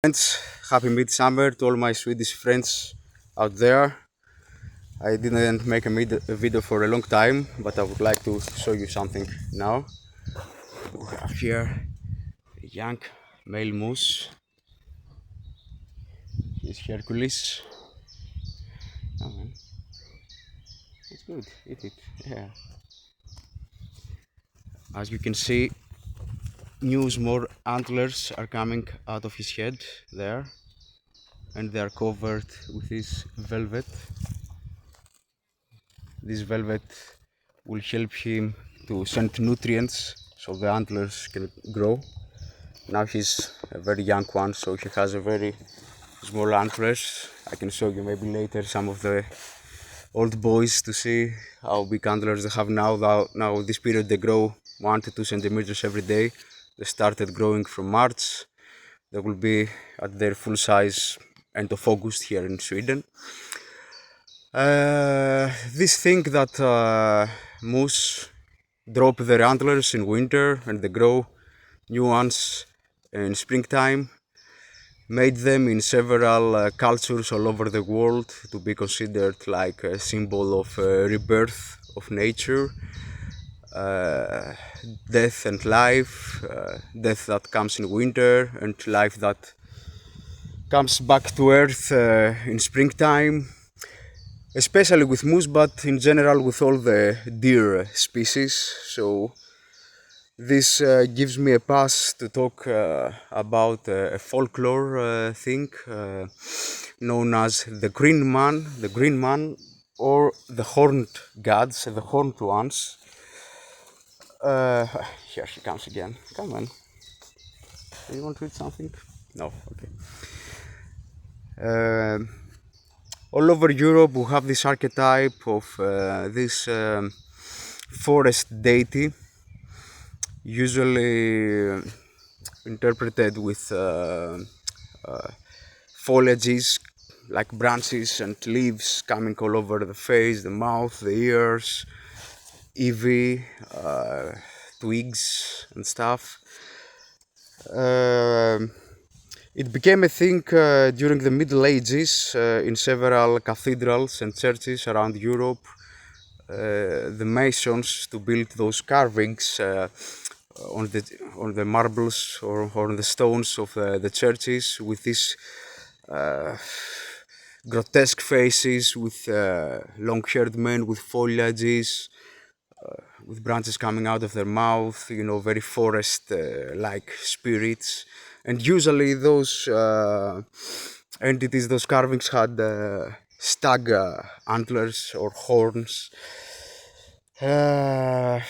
Friends, happy midsummer to all my Swedish friends out there. I didn't make a video for a long time, but I would like to show you something now. We have here a young male moose. He's Hercules. Oh man, it's good. Eat it. Yeah. As you can see, new more antlers are coming out of his head there, and they are covered with this velvet. This velvet will help him to send nutrients so the antlers can grow. Now he's a very young one, so he has a very small antlers. I can show you maybe later some of the old boys to see how big antlers they have now. Now this period they grow 1 to 2 centimeters every day. They started growing from March. They will be at their full size end of August here in Sweden. This thing that moose drop their antlers in winter and they grow new ones in springtime made them in several cultures all over the world to be considered like a symbol of rebirth of nature, uh, death and life, death that comes in winter and life that comes back to earth in springtime, especially with moose, but in general with all the deer species. So this gives me a pass to talk about a folklore thing known as the green man, or the horned gods, the horned ones. Uh, Here she comes again. Come on. Do you want to eat something? No. Okay. All over Europe, we have this archetype of this forest deity, usually interpreted with foliages like branches and leaves coming all over the face, the mouth, the ears, ivy, twigs and stuff. It became a thing during the Middle Ages in several cathedrals and churches around Europe. The masons to build those carvings on the marbles or on the stones of the churches with these uh, grotesque faces, with long-haired men with foliages, with branches coming out of their mouth, you know, very forest-like spirits. And usually those entities, those carvings had stag antlers or horns. Uh,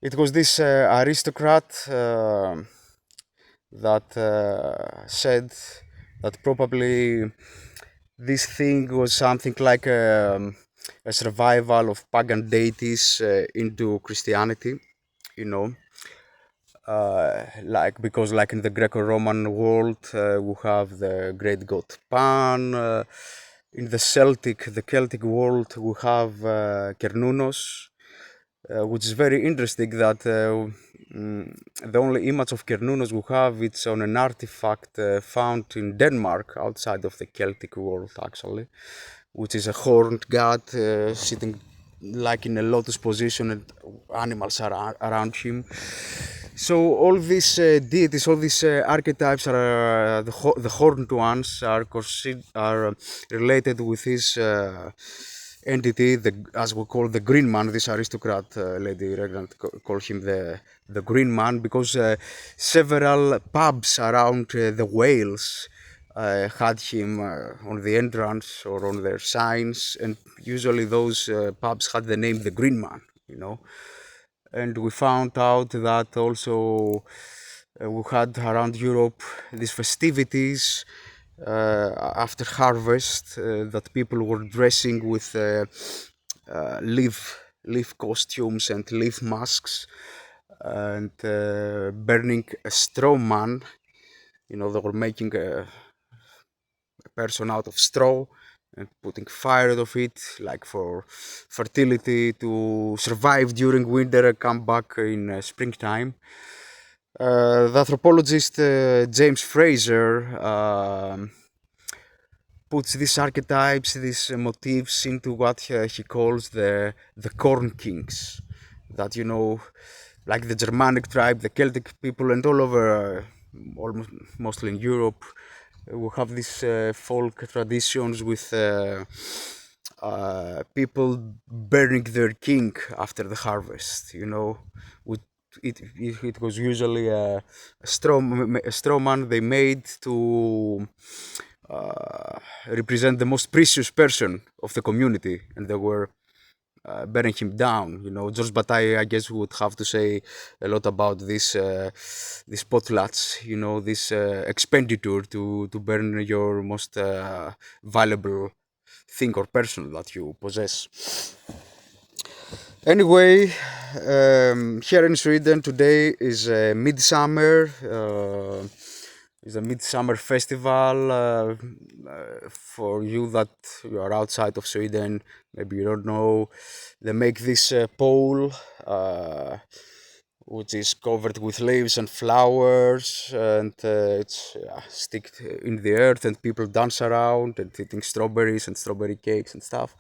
it was this aristocrat that said that probably this thing was something like a survival of pagan deities into Christianity, you know. Like because like in the Greco-Roman world we have the great god Pan. In the Celtic world we have Cernunnos, which is very interesting that the only image of Cernunnos we have it's on an artifact found in Denmark outside of the Celtic world actually, which is a horned god sitting like in a lotus position and animals are around him. So all these deities, all these archetypes are the horned ones are related with this entity, as we call the Green Man. This aristocrat lady Regnant call him the Green Man because several pubs around the Wales had him on the entrance or on their signs, and usually those pubs had the name the Green Man, you know. And we found out that also we had around Europe these festivities after harvest that people were dressing with leaf costumes and leaf masks and burning a straw man. You know, they were making a person out of straw and putting fire out of it, like for fertility, to survive during winter and come back in springtime. The anthropologist James Fraser puts these archetypes, these motifs into what he calls the corn kings. That, like the Germanic tribe, the Celtic people, and all over, almost mostly in Europe, we have these folk traditions with people burning their king after the harvest. With it was usually a straw man they made to represent the most precious person of the community, and they were burning him down. George Bataille, I guess, would have to say a lot about this potlatch. This expenditure to burn your most valuable thing or person that you possess. Anyway, here in Sweden today is Midsummer. Is a Midsummer festival. For you that you are outside of Sweden, maybe you don't know, they make this pole, which is covered with leaves and flowers, and it's stick in the earth, and people dance around and eating strawberries and strawberry cakes and stuff.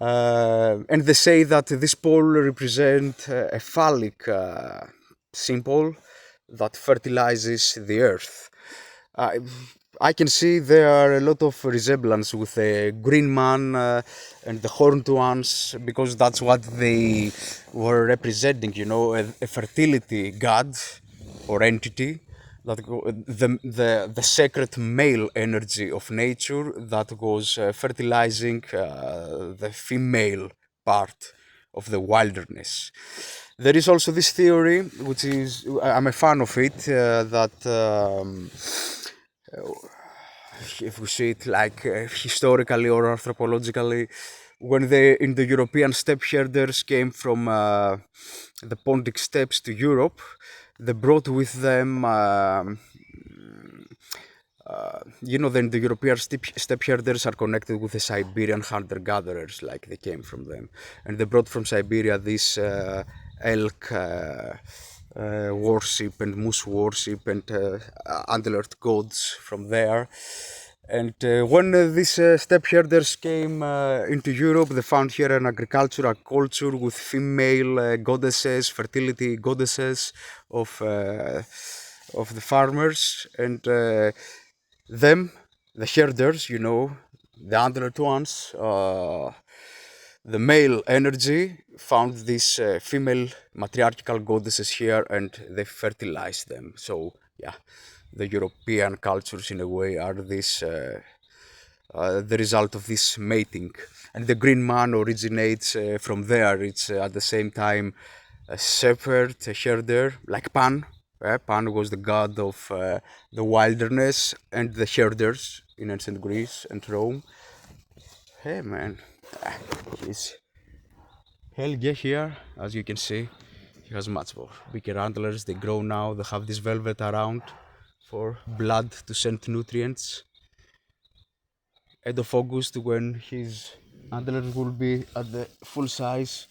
And they say that this pole represents a phallic symbol that fertilizes the earth. I, I can see there are a lot of resemblance with the green man and the horned ones, because that's what they were representing, a fertility god or entity, that the sacred male energy of nature that was fertilizing the female part of the wilderness. There is also this theory, which is, I'm a fan of it, that if we see it like historically or anthropologically, when the Indo-European steppe herders came from the Pontic steppes to Europe, they brought with them, the European steppe herders are connected with the Siberian hunter-gatherers, like they came from them. And they brought from Siberia this elk worship and moose worship and antlered gods from there. And when these steppe herders came into Europe, they found here an agricultural culture with female goddesses, fertility goddesses of the farmers, and them, the herders, the antlered ones, the male energy found these female matriarchal goddesses here, and they fertilized them. So yeah, the European cultures in a way are this the result of this mating, and the green man originates from there. It's at the same time a shepherd, a herder, like Pan. Pan was the god of the wilderness and the herders in ancient Greece and Rome. Hey man, he's Helge here, as you can see, he has much more bigger antlers. They grow now. They have this velvet around for blood to send nutrients. End of August, when his antlers will be at the full size,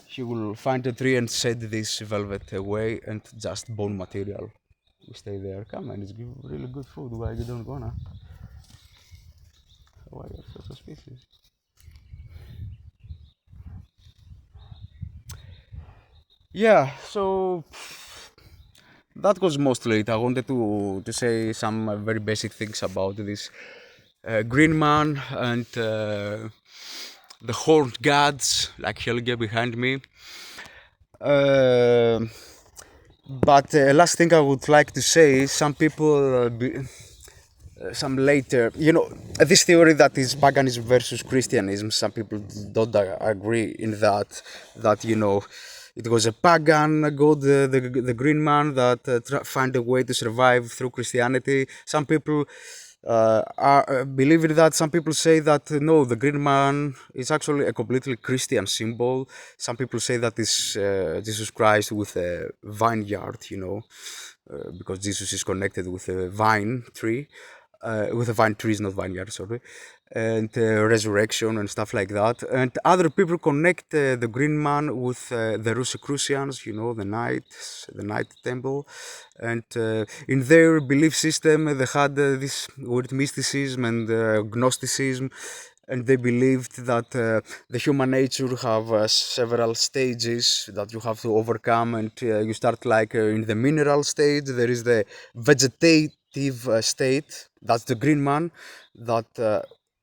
he will find a tree and shed this velvet away, and just bone material will stay there. Come on, it's really good food. Why you don't gonna? Why are you so suspicious? Yeah, so that was mostly it. I wanted to say some very basic things about this green man and the horned gods like Helge behind me. But last thing I would like to say, some people, some later, this theory that is paganism versus Christianism, some people don't agree in that, it was a pagan god, the green man, that find a way to survive through Christianity. Some people believe in that. Some people say that no, the green man is actually a completely Christian symbol. Some people say that is Jesus Christ with a vineyard, because Jesus is connected with a vine tree, with a vine trees, not vineyard, sorry. and resurrection and stuff like that. And other people connect the Green Man with the Rosicrucians, you know, the knights, the Knight Temple. And in their belief system, they had this weird mysticism and Gnosticism. And they believed that the human nature have several stages that you have to overcome, and you start like in the mineral stage. There is the vegetative state, that's the Green Man, that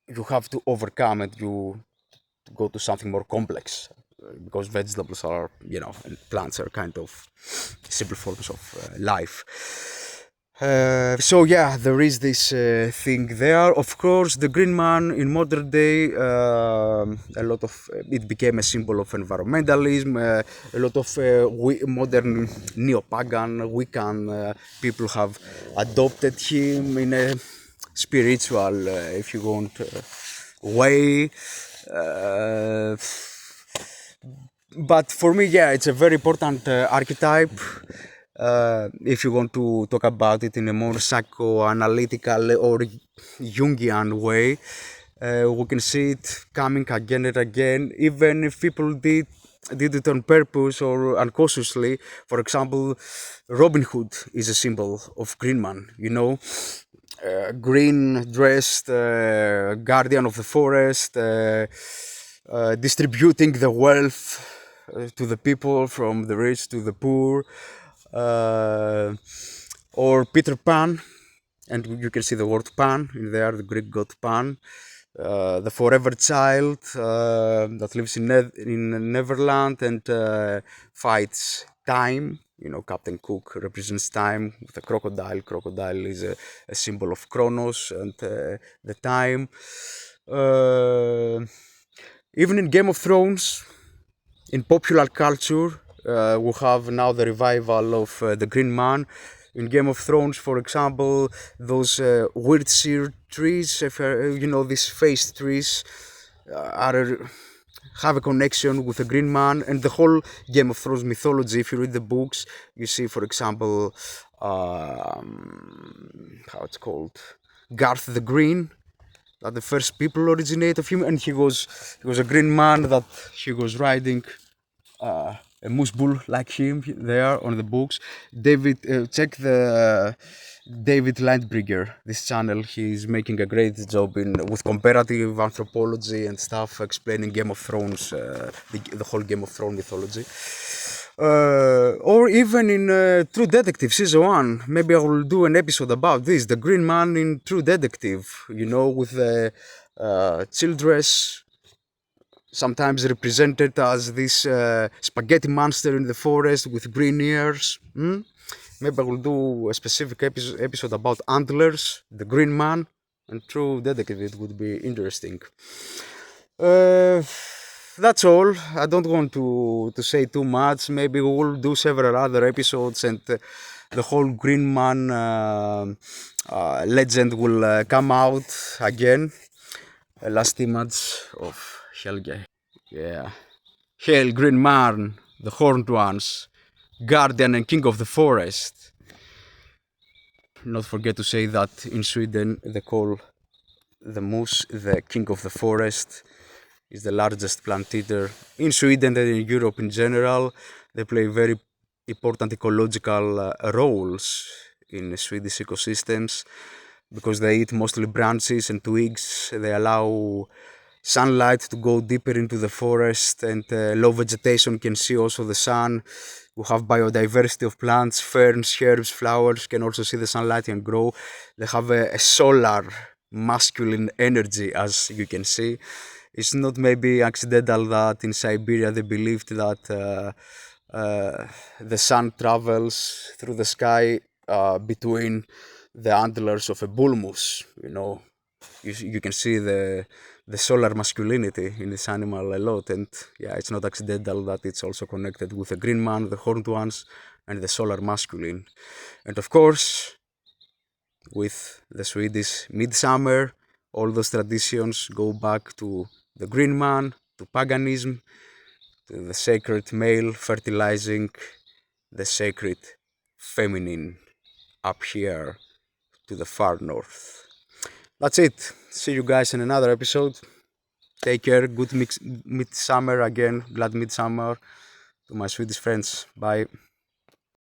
you have to overcome it. You go to something more complex because vegetables are, you know, and plants are kind of simple forms of life. So yeah, there is this thing there. Of course, the Green Man in modern day, a lot of it became a symbol of environmentalism. A lot of modern neo-pagan, Wiccan people have adopted him in a spiritual, if you want, way. Uh, but for me, yeah, it's a very important archetype. If you want to talk about it in a more psychoanalytical or Jungian way, we can see it coming again and again, even if people did it on purpose or unconsciously. For example, Robin Hood is a symbol of Green Man, you know. Green dressed guardian of the forest, distributing the wealth to the people, from the rich to the poor. Or Peter Pan, and you can see the word Pan in there, the Greek god Pan, the forever child that lives in Neverland and fights time. You know, Captain Cook represents time with a crocodile. Crocodile is a symbol of Chronos and the time. Even in Game of Thrones, in popular culture, we have now the revival of the Green Man. In Game of Thrones, for example, those weird seer trees, you know, these face trees, have a connection with the Green Man and the whole Game of Thrones mythology. If you read the books, you see, for example, how it's called, Garth the Green, that the first people originate of him, and he was a Green Man that he was riding a moose bull like him there on the books. David, check the David Lightbrigger, this channel. He's making a great job with comparative anthropology and stuff, explaining Game of Thrones, the whole Game of Thrones mythology. Or even in True Detective Season 1, maybe I will do an episode about this, the Green Man in True Detective, you know, with the childress, sometimes represented as this spaghetti monster in the forest with green ears. Maybe I will do a specific episode about antlers, the Green Man, and True Detective. It would be interesting. That's all. I don't want to say too much. Maybe we will do several other episodes, and the whole Green Man legend will come out again. Last image of Helge. Yeah. Hail, Green Man, the Horned Ones, Guardian and King of the Forest. Not forget to say that in Sweden they call the moose the King of the Forest. Is the largest plant eater in Sweden and in Europe in general. They play very important ecological roles in Swedish ecosystems because they eat mostly branches and twigs. They allow sunlight to go deeper into the forest, and low vegetation can see also the sun. We have biodiversity of plants, ferns, herbs, flowers can also see the sunlight and grow. They have a solar masculine energy, as you can see. It's not maybe accidental that in Siberia they believed that the sun travels through the sky between the antlers of a bull moose. You know, you can see the solar masculinity in this animal a lot, and yeah, it's not accidental that it's also connected with the Green Man, the Horned Ones, and the solar masculine. And of course, with the Swedish Midsummer, all those traditions go back to the Green Man, to paganism, to the sacred male fertilizing the sacred feminine up here to the far north. That's it. See you guys in another episode. Take care. Good midsummer again. Glad midsummer to my Swedish friends. Bye.